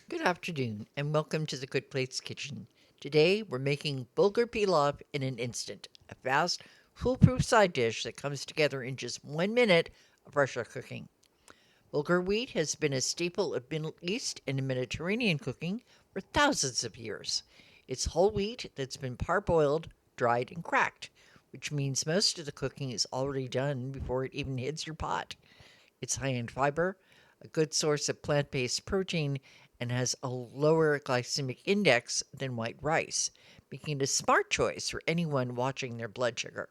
Good afternoon, and welcome to the Good Plates Kitchen. Today, we're making Bulgur Pilaf in an instant, a fast, foolproof side dish that comes together in just 1 minute of pressure cooking. Bulgur wheat has been a staple of Middle East and Mediterranean cooking for thousands of years. It's whole wheat that's been parboiled, dried, and cracked, which means most of the cooking is already done before it even hits your pot. It's high in fiber, a good source of plant based protein, and has a lower glycemic index than white rice, making it a smart choice for anyone watching their blood sugar.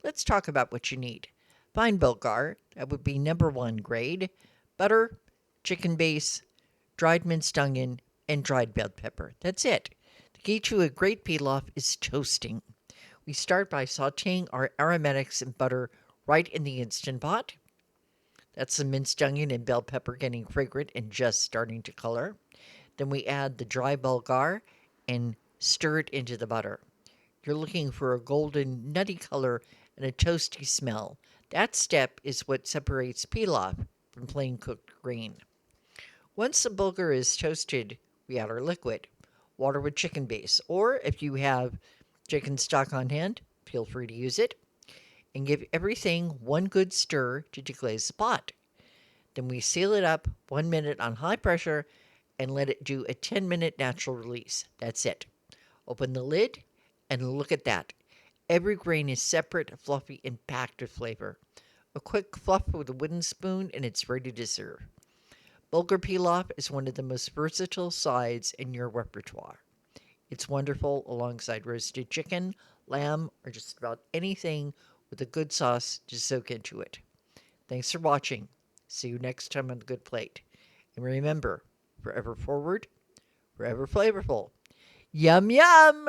Let's talk about what you need. Fine Bulgar, that would be number one grade, butter, chicken base, dried minced onion, and dried bell pepper. That's it. The key to a great pilaf is toasting. We start by sauteing our aromatics in butter right in the Instant Pot. That's the minced onion and bell pepper getting fragrant and just starting to color. Then we add the dry bulgur and stir it into the butter. You're looking for a golden, nutty color and a toasty smell. That step is what separates pilaf from plain cooked grain. Once the bulgur is toasted, we add our liquid, water with chicken base, or if you have chicken stock on hand, feel free to use it, and give everything one good stir to deglaze the pot. Then we seal it up 1 minute on high pressure and let it do a 10-minute natural release. That's it. Open the lid and look at that. Every grain is separate, fluffy, and packed with flavor. A quick fluff with a wooden spoon and it's ready to serve. Bulgur pilaf is one of the most versatile sides in your repertoire. It's wonderful alongside roasted chicken, lamb, or just about anything with a good sauce to soak into it. Thanks for watching. See you next time on The Good Plate. And remember, forever forward, forever flavorful. Yum, yum!